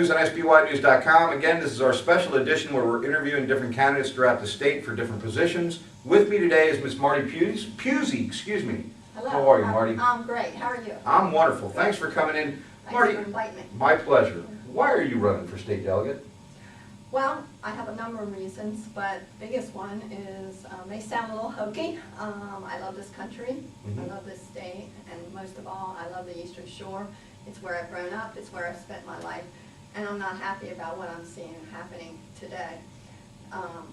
News on SBYnews.com. Again, this is our special edition where we're interviewing different candidates throughout the state for different positions. With me today is Miss Marty Pusey. Excuse me. Hello. How are you, Marty? I'm great. How are you? I'm wonderful. Thanks for coming in. Thanks for inviting me. My pleasure. Why are you running for state delegate? Well, I have a number of reasons, but the biggest one is, may sound a little hokey. I love this country. I love this state, and most of all, I love the Eastern Shore. It's where I've grown up. It's where I've spent my life. And I'm not happy about what I'm seeing happening today.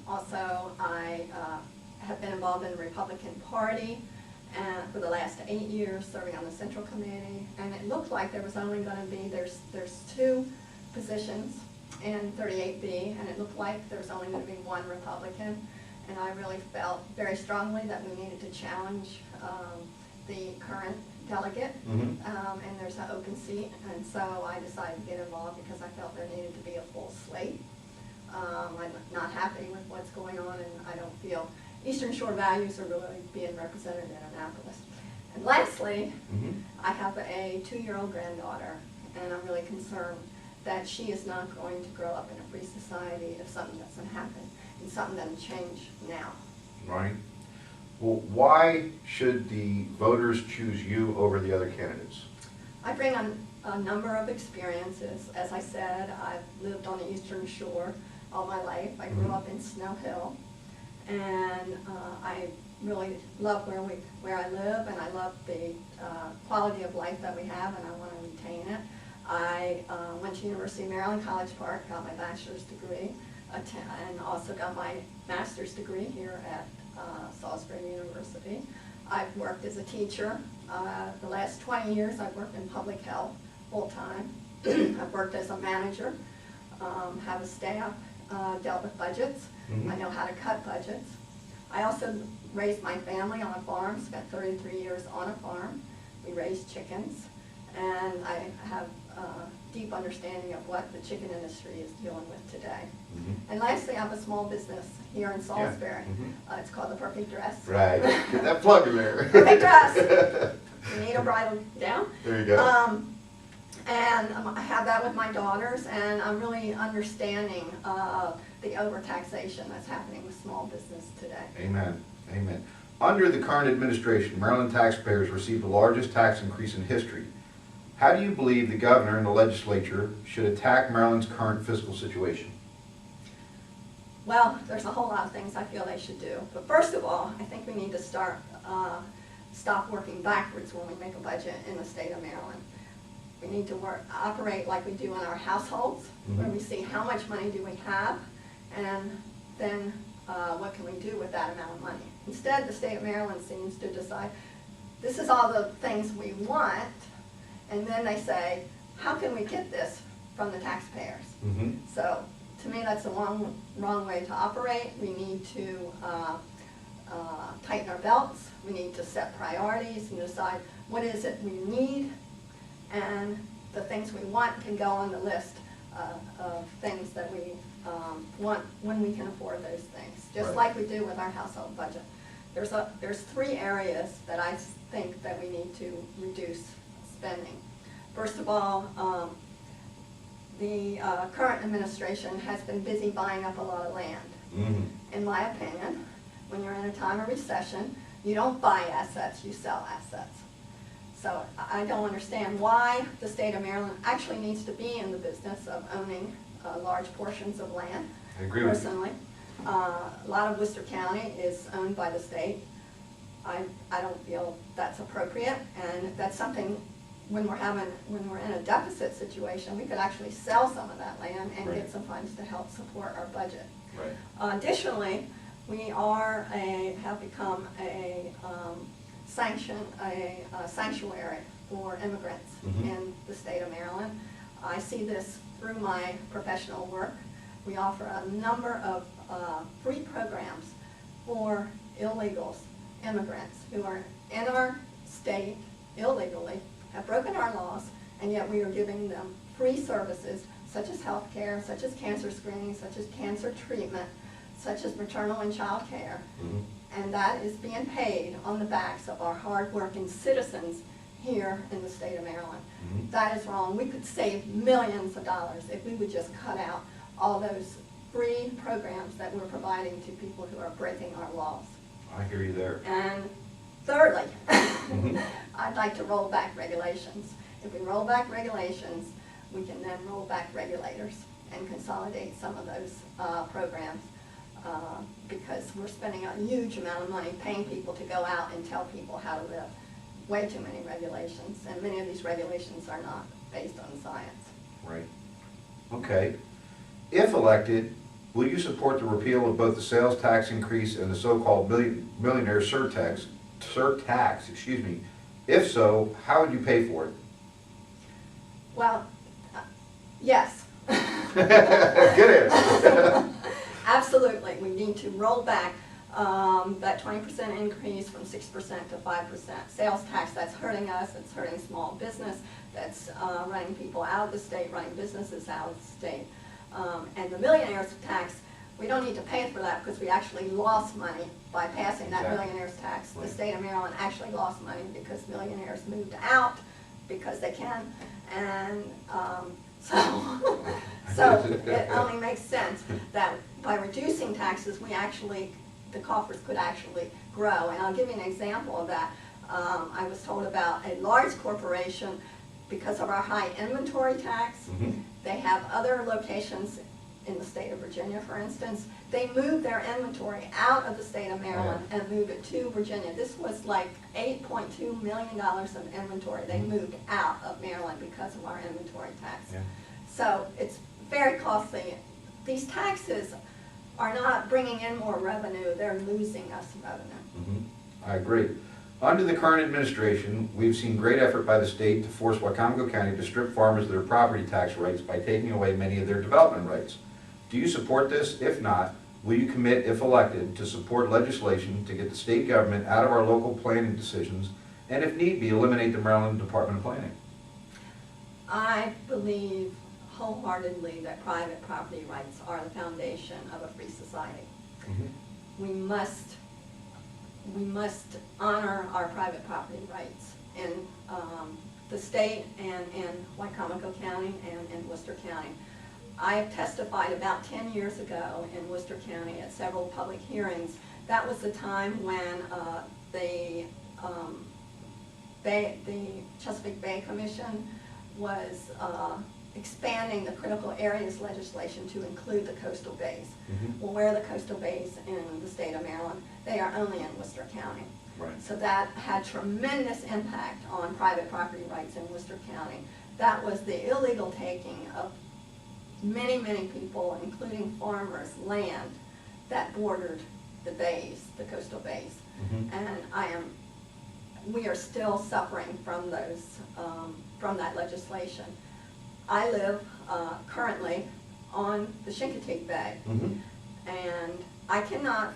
Also, I have been involved in the Republican Party for the last 8 years, serving on the Central Committee, and it looked like there was only going to be, there's 2 positions in 38B, and it looked like there was only going to be 1 Republican, and I really felt very strongly that we needed to challenge the current delegate, and there's an open seat, and so I decided to get involved because I felt there needed to be a full slate. I'm not happy with what's going on, and I don't feel Eastern Shore values are really being represented in Annapolis. And lastly, I have a 2-year-old granddaughter, and I'm really concerned that she is not going to grow up in a free society if something doesn't happen and something doesn't change now. Right. Well, why should the voters choose you over the other candidates? I bring a number of experiences. As I said, I've lived on the Eastern Shore all my life. I grew up in Snow Hill, and I really love where I live, and I love the quality of life that we have, and I want to retain it. I went to University of Maryland, College Park, got my bachelor's degree, and also got my master's degree here at Salisbury University. I've worked as a teacher. The last 20 years I've worked in public health full-time. I've worked as a manager, have a staff, dealt with budgets. I know how to cut budgets. I also raised my family on a farm, spent 33 years on a farm. We raised chickens, and I have a deep understanding of what the chicken industry is dealing with today. And lastly, I have a small business here in Salisbury. It's called The Perfect Dress. Right. Get that plug in there. Perfect Dress. You need a bridal gown. There you go. And I have that with my daughters, and I'm really understanding the overtaxation that's happening with small business today. Amen. Amen. Under the current administration, Maryland taxpayers received the largest tax increase in history. How do you believe the governor and the legislature should attack Maryland's current fiscal situation? Well, there's a whole lot of things I feel they should do. But first of all, I think we need to stop working backwards when we make a budget in the state of Maryland. We need to operate like we do in our households, where we see how much money do we have, and then what can we do with that amount of money. Instead, the state of Maryland seems to decide, this is all the things we want, and then they say, how can we get this from the taxpayers? So, to me, that's the wrong way to operate. We need to tighten our belts. We need to set priorities and decide what is it we need, and the things we want can go on the list of things that we want when we can afford those things, just like we do with our household budget. There's 3 areas that I think that we need to reduce spending. First of all, the current administration has been busy buying up a lot of land. In my opinion, when you're in a time of recession, you don't buy assets, you sell assets. So I don't understand why the state of Maryland actually needs to be in the business of owning large portions of land. I agree personally. A lot of Worcester County is owned by the state. I don't feel that's appropriate, and that's something when we're in a deficit situation, we could actually sell some of that land and get some funds to help support our budget. Additionally, we have become a sanctuary for immigrants in the state of Maryland. I see this through my professional work. We offer a number of free programs for illegals, immigrants who are in our state illegally, have broken our laws, and yet we are giving them free services such as health care, such as cancer screening, such as cancer treatment, such as maternal and child care. And that is being paid on the backs of our hard-working citizens here in the state of Maryland. Mhm. That is wrong. We could save millions of dollars if we would just cut out all those free programs that we're providing to people who are breaking our laws. I hear you there. And thirdly, I'd like to roll back regulations. If we roll back regulations, we can then roll back regulators and consolidate some of those programs because we're spending a huge amount of money paying people to go out and tell people how to live. Way too many regulations, and many of these regulations are not based on science. Right. Okay. If elected, will you support the repeal of both the sales tax increase and the so-called millionaire surtax? Excuse me. If so, how would you pay for it? Well, yes. Good answer. Absolutely. We need to roll back that 20% increase from 6% to 5%. Sales tax, that's hurting us, it's hurting small business, that's running people out of the state, running businesses out of the state. And the millionaire's tax, we don't need to pay for that because we actually lost money by passing that Exactly. millionaire's tax. Right. The state of Maryland actually lost money because millionaires moved out because they can. And so it only makes sense that by reducing taxes, the coffers could actually grow. And I'll give you an example of that. I was told about a large corporation, because of our high inventory tax, they have other locations in the state of Virginia, for instance. They moved their inventory out of the state of Maryland and moved it to Virginia. This was like $8.2 million of inventory they moved out of Maryland because of our inventory tax. Yeah. So it's very costly. These taxes are not bringing in more revenue, they're losing us revenue. I agree. Under the current administration, we've seen great effort by the state to force Wycomico County to strip farmers of their property tax rights by taking away many of their development rights. Do you support this? If not, will you commit, if elected, to support legislation to get the state government out of our local planning decisions, and if need be, eliminate the Maryland Department of Planning? I believe wholeheartedly that private property rights are the foundation of a free society. We must honor our private property rights in the state and in Wycomico County and in Worcester County. I have testified about 10 years ago in Worcester County at several public hearings. That was the time when the Chesapeake Bay Commission was expanding the critical areas legislation to include the coastal bays. Well, where are the coastal bays in the state of Maryland? They are only in Worcester County. Right. So that had tremendous impact on private property rights in Worcester County. That was the illegal taking of many, many people, including farmers, land that bordered the bays, the coastal bays. And we are still suffering from those, from that legislation. I live currently on the Chincoteague Bay, and I cannot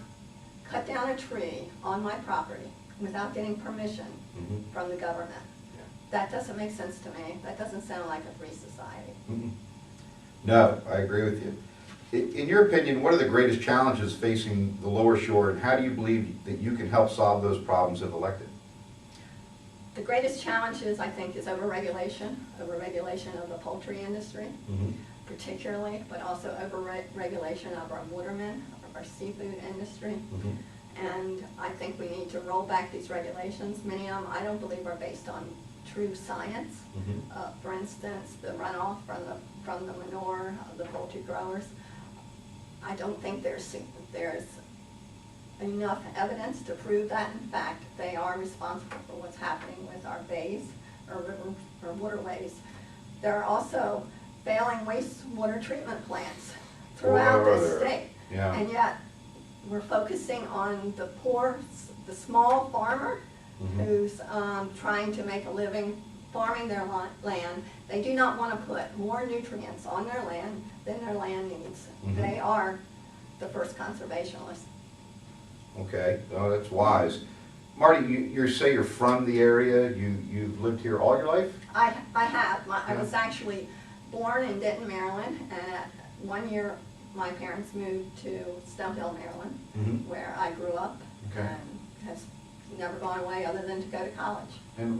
cut down a tree on my property without getting permission from the government. That doesn't make sense to me. That doesn't sound like a free society. No, I agree with you. In your opinion, what are the greatest challenges facing the lower shore, and how do you believe that you can help solve those problems if elected? The greatest challenge is, I think, is overregulation of the poultry industry, particularly, but also overregulation of our watermen, of our seafood industry. And I think we need to roll back these regulations. Many of them, I don't believe, are based on true science. For instance, the runoff from the manure of the poultry growers. I don't think there's enough evidence to prove that, in fact, they are responsible for what's happening with our bays or river or waterways. There are also failing wastewater treatment plants throughout this state. And yet, we're focusing on the poor, the small farmer who's trying to make a living farming their land. They do not want to put more nutrients on their land than their land needs. They are the first conservationists. Okay, oh, that's wise. Marty, you say you're from the area. You've lived here all your life? I have. I was actually born in Denton, Maryland, and at 1 year my parents moved to Stonehill, Maryland, where I grew up, and has never gone away other than to go to college. And